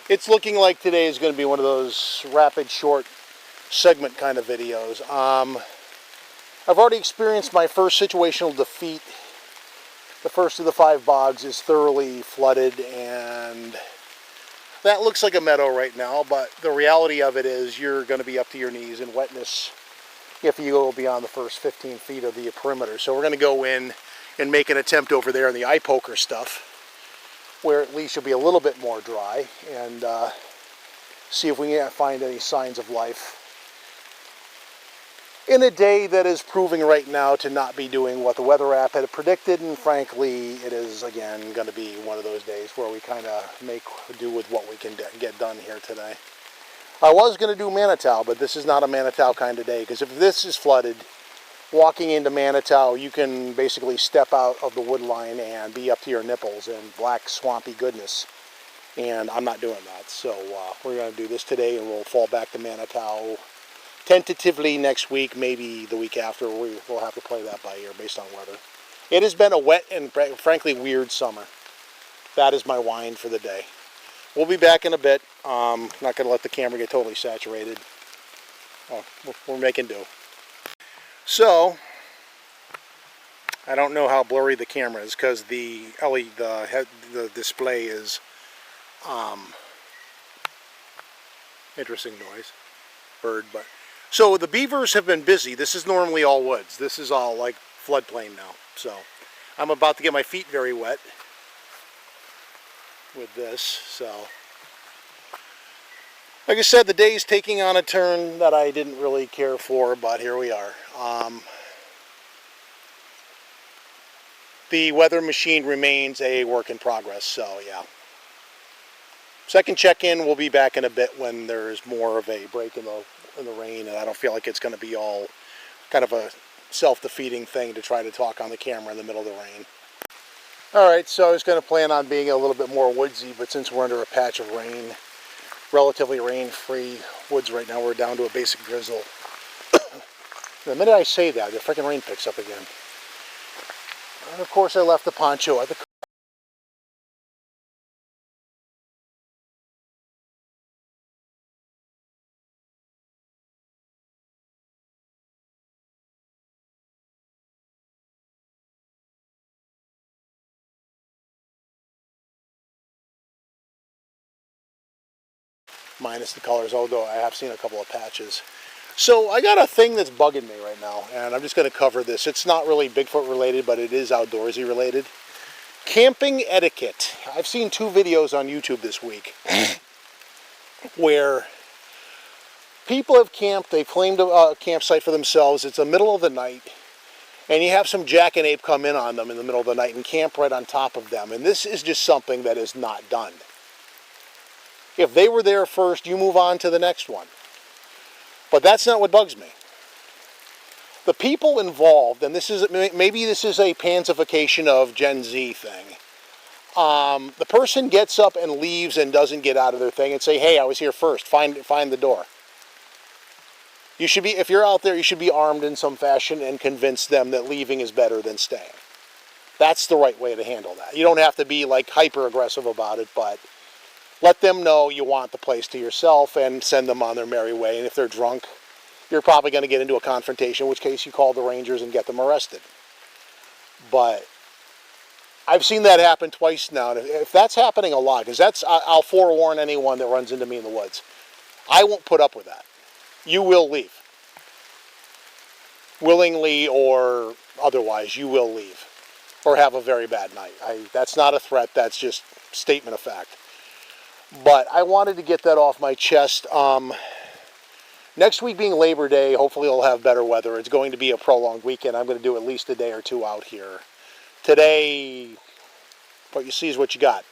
It's looking like today is going to be one of those rapid, short segment kind of videos. I've already experienced my first situational defeat. The first of the 5 bogs is thoroughly flooded, and that looks like a meadow right now, but the reality of it is you're going to be up to your knees in wetness if you go beyond the first 15 feet of the perimeter. So we're going to go in and make an attempt over there in the eye poker stuff, where at least you'll be a little bit more dry, and see if we can find any signs of life in a day that is proving right now to not be doing what the weather app had predicted. And frankly, it is again going to be one of those days where we kind of make do with what we can get done here today. I was going to do Manitow, but this is not a Manitow kind of day, because if this is flooded, walking into Manitow, you can basically step out of the wood line and be up to your nipples in black swampy goodness, and I'm not doing that. So we're going to do this today, and we'll fall back to Manitow tentatively next week, maybe the week after. We'll have to play that by ear based on weather. It has been a wet and frankly weird summer. That is my whine for the day. We'll be back in a bit. Not going to let the camera get totally saturated. Oh, we're making do. So, I don't know how blurry the camera is because the display is interesting noise, bird, but so the beavers have been busy. This is normally all woods. This is all like floodplain now. So I'm about to get my feet very wet with this. So like I said, the day is taking on a turn that I didn't really care for, but here we are. The weather machine remains a work in progress, so yeah. Second check-in, we'll be back in a bit when there's more of a break in the rain, and I don't feel like it's going to be all kind of a self-defeating thing to try to talk on the camera in the middle of the rain. Alright, so I was going to plan on being a little bit more woodsy, but since we're under a patch of rain, relatively rain-free woods right now, we're down to a basic drizzle. The minute I say that, the freaking rain picks up again. And of course I left the poncho at the minus the colors, although I have seen a couple of patches. So I got a thing that's bugging me right now, and I'm just going to cover this. It's not really Bigfoot related, but it is outdoorsy related. Camping etiquette. I've seen 2 videos on YouTube this week where people have camped. They've claimed a campsite for themselves. It's the middle of the night, and you have some jackanape come in on them in the middle of the night and camp right on top of them. And this is just something that is not done. If they were there first, you move on to the next one. But that's not what bugs me. The people involved, and this is maybe this is a pansification of Gen Z thing. The person gets up and leaves and doesn't get out of their thing and say, "Hey, I was here first. Find the door." You should be, if you're out there, you should be armed in some fashion and convince them that leaving is better than staying. That's the right way to handle that. You don't have to be like hyper aggressive about it, but let them know you want the place to yourself and send them on their merry way. And if they're drunk, you're probably going to get into a confrontation, in which case you call the Rangers and get them arrested. But I've seen that happen twice now. And if that's happening a lot, because I'll forewarn anyone that runs into me in the woods. I won't put up with that. You will leave. Willingly or otherwise, you will leave. Or have a very bad night. That's not a threat, that's just statement of fact. But I wanted to get that off my chest. Next week being Labor Day, hopefully we'll have better weather. It's going to be a prolonged weekend. I'm going to do at least a day or 2 out here. Today, what you see is what you got.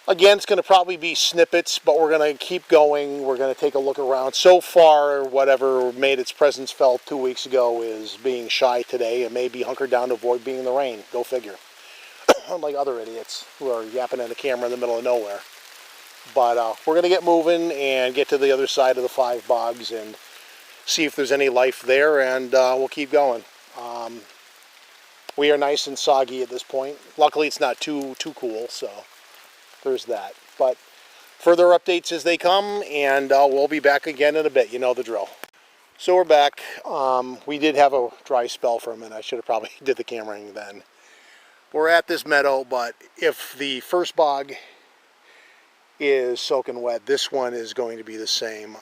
Again, it's going to probably be snippets, but we're going to keep going. We're going to take a look around. So far, whatever made its presence felt 2 weeks ago is being shy today and maybe hunkered down to avoid being in the rain. Go figure. Unlike other idiots who are yapping at the camera in the middle of nowhere. But we're going to get moving and get to the other side of the 5 bogs and see if there's any life there, and we'll keep going. We are nice and soggy at this point. Luckily, it's not too cool, so there's that. But further updates as they come, and we'll be back again in a bit. You know the drill. So we're back. We did have a dry spell for a minute. I should have probably did the cameraing then. We're at this meadow, but if the first bog is soaking wet, this one is going to be the same.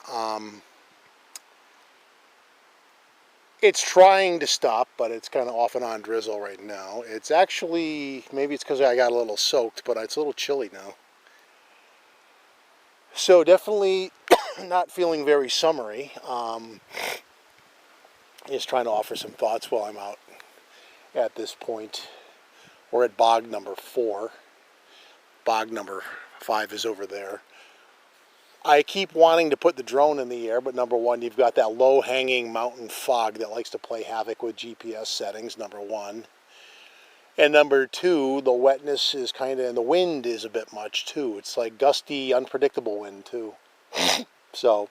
It's trying to stop, but it's kind of off and on drizzle right now. It's actually, maybe it's because I got a little soaked, but it's a little chilly now. So definitely not feeling very summery. Just trying to offer some thoughts while I'm out at this point. We're at bog number 4. Bog number 5 is over there. I keep wanting to put the drone in the air, but number one, you've got that low-hanging mountain fog that likes to play havoc with GPS settings, number one. And number two, the wetness is kind of, and the wind is a bit much too. It's like gusty, unpredictable wind too. So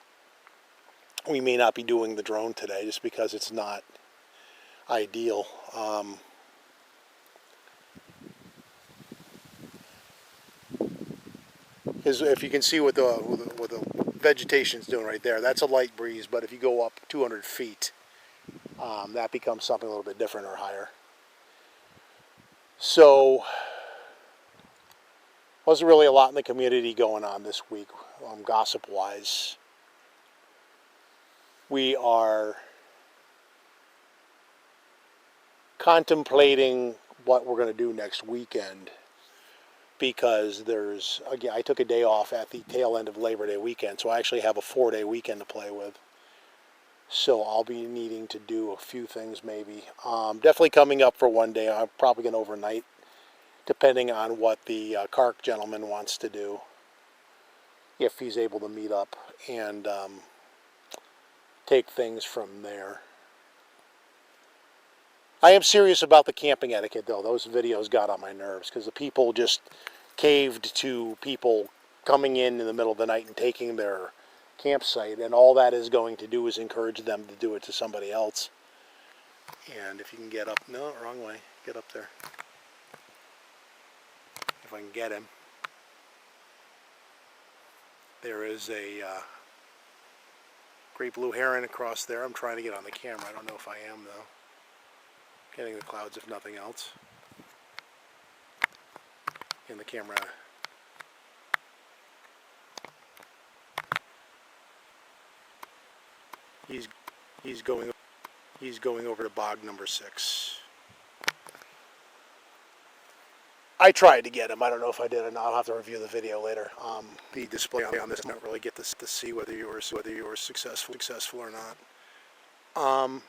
we may not be doing the drone today just because it's not ideal. If you can see what the vegetation's doing right there, that's a light breeze, but if you go up 200 feet, that becomes something a little bit different or higher. So, wasn't really a lot in the community going on this week, gossip-wise. We are contemplating what we're going to do next weekend. Because again, I took a day off at the tail end of Labor Day weekend, so I actually have a 4-day weekend to play with. So I'll be needing to do a few things maybe. Definitely coming up for one day. I'm probably going to overnight, depending on what the Kark gentleman wants to do, if he's able to meet up and take things from there. I am serious about the camping etiquette, though. Those videos got on my nerves because the people just caved to people coming in the middle of the night and taking their campsite, and all that is going to do is encourage them to do it to somebody else. And if you can get up, no, wrong way, get up there. If I can get him. There is a great blue heron across there. I'm trying to get on the camera. I don't know if I am, though. Getting the clouds, if nothing else. And the camera. He's going over to bog number 6. I tried to get him. I don't know if I did or not. I'll have to review the video later. The display on this, I don't really get to see whether you were successful or not.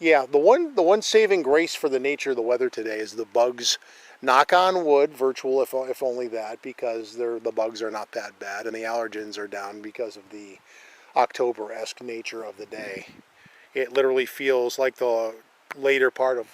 Yeah, the one saving grace for the nature of the weather today is the bugs. Knock on wood, virtual if only that, because the bugs are not that bad, and the allergens are down because of the October-esque nature of the day. It literally feels like the later part of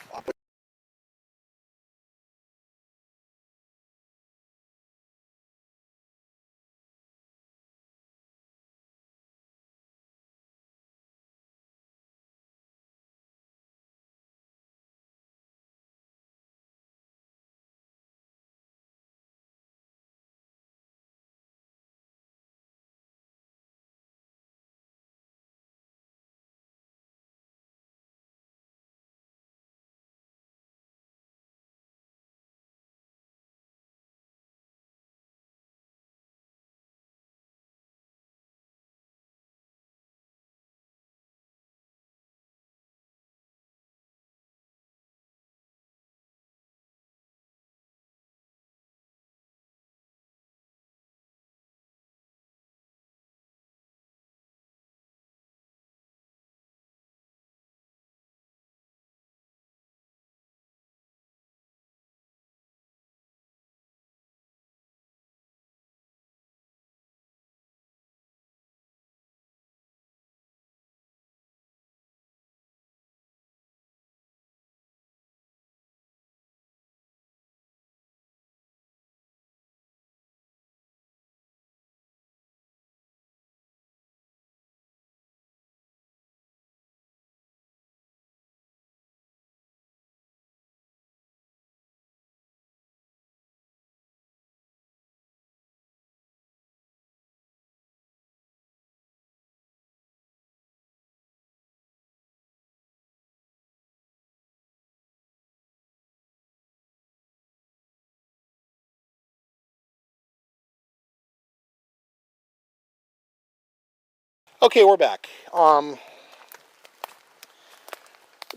Okay, we're back.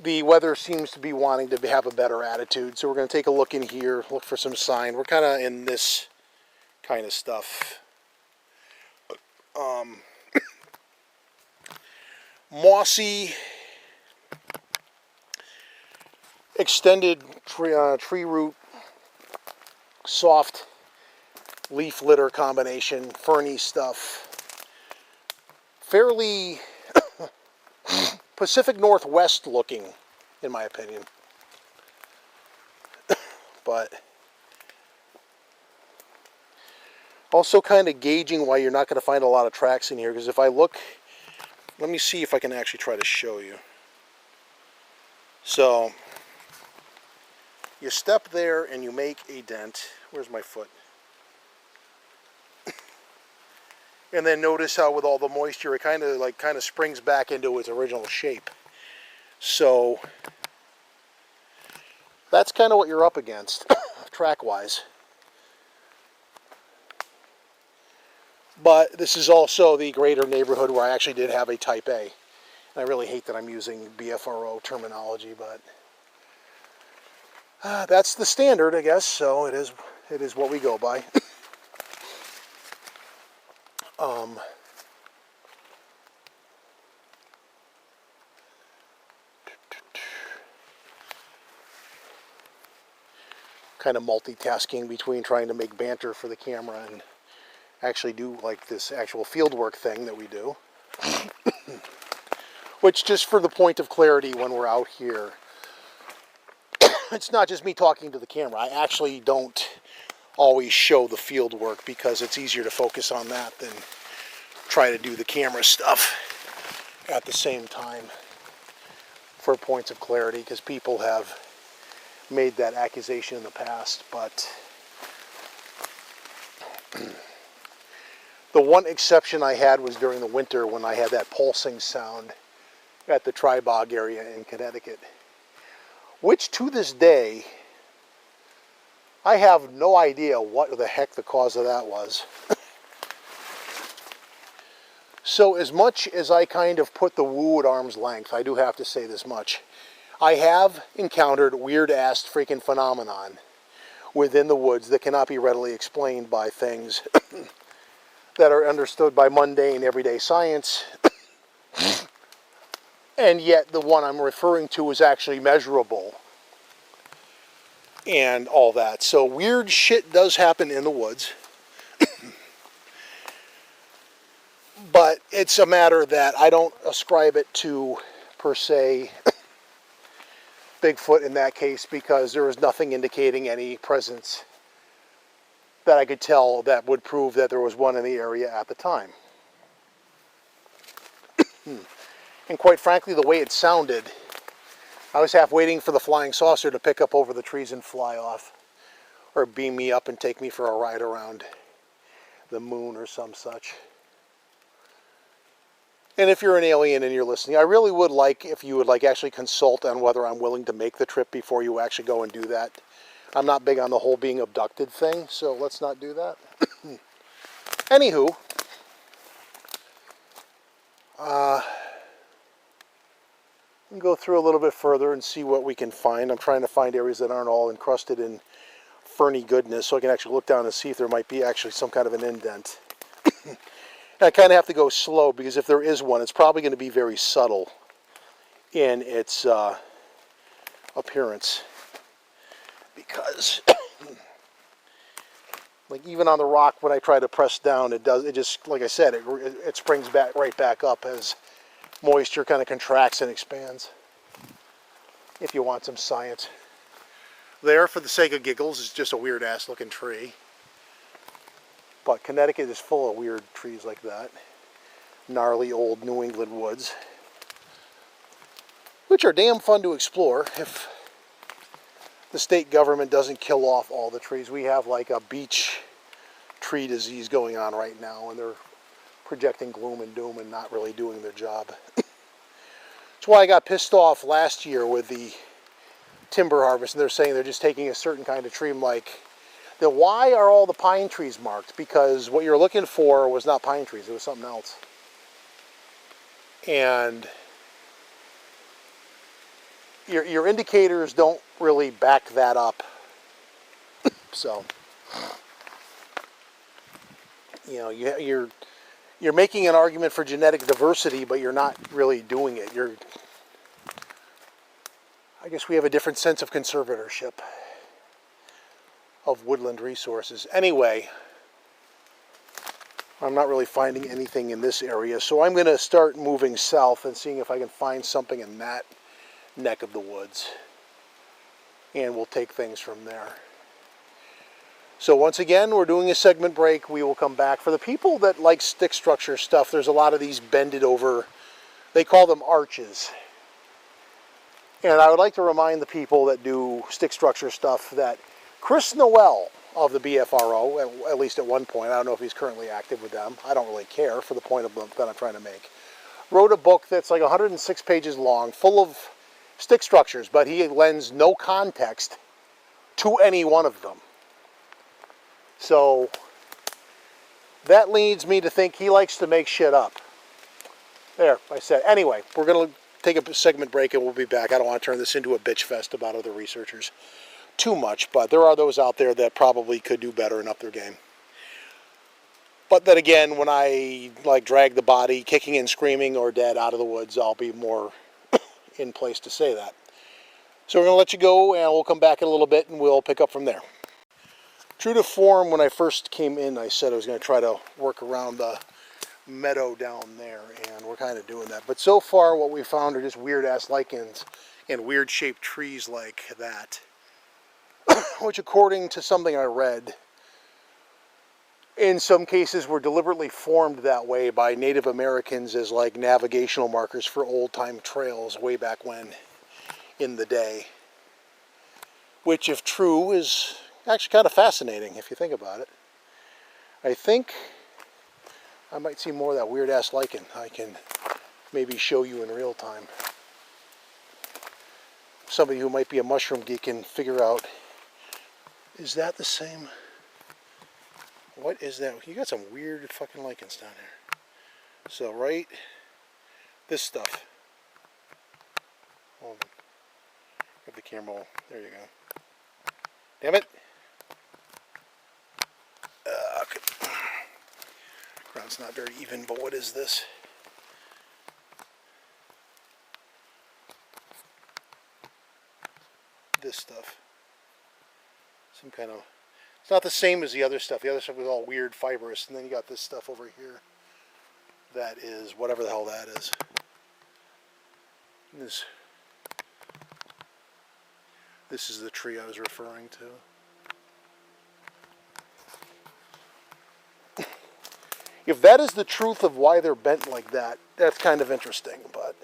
The weather seems to be wanting to have a better attitude, so we're going to take a look in here, look for some sign. We're kind of in this kind of stuff. Mossy, extended tree root, soft leaf litter combination, ferny stuff. Fairly Pacific Northwest looking, in my opinion. But also kind of gauging why you're not going to find a lot of tracks in here, because if I look, let me see if I can actually try to show you. So you step there and you make a dent. Where's my foot? And then notice how with all the moisture it kind of springs back into its original shape. So that's kind of what you're up against track wise. But this is also the greater neighborhood where I actually did have a Type A. And I really hate that I'm using BFRO terminology, but that's the standard, I guess. So it is what we go by. Kind of multitasking between trying to make banter for the camera and actually do like this actual field work thing that we do. Which, just for the point of clarity, when we're out here, it's not just me talking to the camera. I actually don't always show the field work because it's easier to focus on that than try to do the camera stuff at the same time for points of clarity, because people have made that accusation in the past. But the one exception I had was during the winter when I had that pulsing sound at the Tribog area in Connecticut, which to this day I have no idea what the heck the cause of that was. So as much as I kind of put the woo at arm's length, I do have to say this much. I have encountered weird-ass freaking phenomenon within the woods that cannot be readily explained by things that are understood by mundane, everyday science. And yet the one I'm referring to is actually measurable and all that. So weird shit does happen in the woods. But it's a matter that I don't ascribe it to, per se, Bigfoot in that case, because there was nothing indicating any presence that I could tell that would prove that there was one in the area at the time. And quite frankly, the way it sounded, I was half waiting for the flying saucer to pick up over the trees and fly off, or beam me up and take me for a ride around the moon or some such. And if you're an alien and you're listening, I really would like if you would actually consult on whether I'm willing to make the trip before you actually go and do that. I'm not big on the whole being abducted thing, so let's not do that. Anywho, we can go through a little bit further and see what we can find. I'm trying to find areas that aren't all encrusted in ferny goodness, so I can actually look down and see if there might be actually some kind of an indent. I kind of have to go slow, because if there is one, it's probably going to be very subtle in its appearance. Because, like, even on the rock, when I try to press down, it just, like I said, it springs right back up as moisture kind of contracts and expands. If you want some science. There, for the sake of giggles, is just a weird-ass looking tree. But Connecticut is full of weird trees like that. Gnarly old New England woods. Which are damn fun to explore if the state government doesn't kill off all the trees. We have like a beech tree disease going on right now, and they're projecting gloom and doom and not really doing their job. That's why I got pissed off last year with the timber harvest, and they're saying they're just taking a certain kind of tree. I'm like, then why are all the pine trees marked? Because what you're looking for was not pine trees, it was something else. And your indicators don't really back that up. So, you know, you're making an argument for genetic diversity, but you're not really doing it. I guess we have a different sense of conservatorship of woodland resources. Anyway, I'm not really finding anything in this area, so I'm going to start moving south and seeing if I can find something in that neck of the woods. And we'll take things from there. So once again, we're doing a segment break. We will come back. For the people that like stick structure stuff, there's a lot of these bended over, they call them arches. And I would like to remind the people that do stick structure stuff that Chris Noel of the BFRO, at least at one point, I don't know if he's currently active with them, I don't really care for the point that I'm trying to make, wrote a book that's like 106 pages long, full of stick structures, but he lends no context to any one of them. So that leads me to think he likes to make shit up. There, I said. Anyway, we're going to take a segment break and we'll be back. I don't want to turn this into a bitch fest about other researchers too much, but there are those out there that probably could do better and up their game. But then again, when I like drag the body kicking and screaming or dead out of the woods, I'll be more in place to say that. So we're going to let you go and we'll come back in a little bit and we'll pick up from there. True to form, when I first came in, I said I was going to try to work around the meadow down there, and we're kind of doing that. But so far what we found are just weird-ass lichens and weird-shaped trees like that, which according to something I read, in some cases were deliberately formed that way by Native Americans as like navigational markers for old-time trails way back when in the day. Which, if true, is actually kind of fascinating if you think about it. I think I might see more of that weird-ass lichen. I can maybe show you in real time. Somebody who might be a mushroom geek can figure out, is that the same? What is that? You got some weird fucking lichens down here. So, right, this stuff. Hold on. Get the camera. There you go. Damn it. Okay. Ground's not very even, but what is this? This stuff. Some kind of... It's not the same as the other stuff. The other stuff was all weird fibrous, and then you got this stuff over here. That is whatever the hell that is. This is the tree I was referring to. If that is the truth of why they're bent like that, that's kind of interesting, but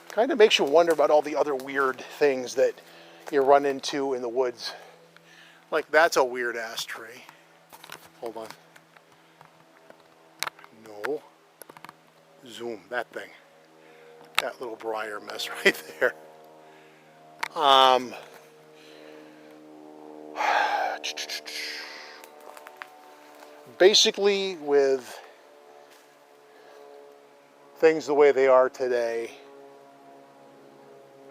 kind of makes you wonder about all the other weird things that you run into in the woods. Like, that's a weird ass tree. Hold on. No. Zoom, that thing. That little briar mess right there. Basically, with things the way they are today,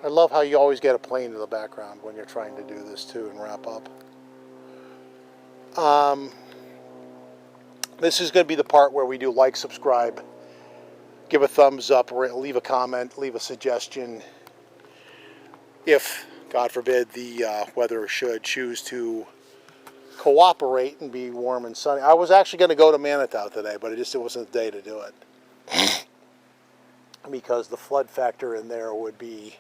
I love how you always get a plane in the background when you're trying to do this too and wrap up. This is going to be the part where we do like, subscribe, give a thumbs up, or leave a comment, leave a suggestion. If, God forbid, the weather should choose to cooperate and be warm and sunny. I was actually going to go to Manitou today, but it wasn't the day to do it. Because the flood factor in there would be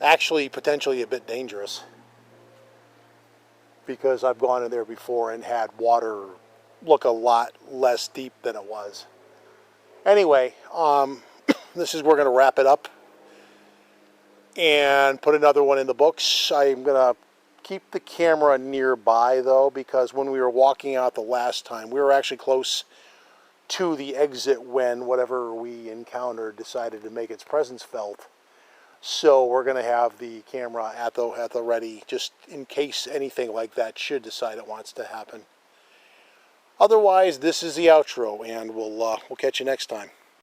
actually potentially a bit dangerous. Because I've gone in there before and had water look a lot less deep than it was. Anyway, this is, we're going to wrap it up and put another one in the books. I'm going to keep the camera nearby though, because when we were walking out the last time, we were actually close to the exit when whatever we encountered decided to make its presence felt. So we're going to have the camera at the ready, just in case anything like that should decide it wants to happen. Otherwise, this is the outro, and we'll catch you next time.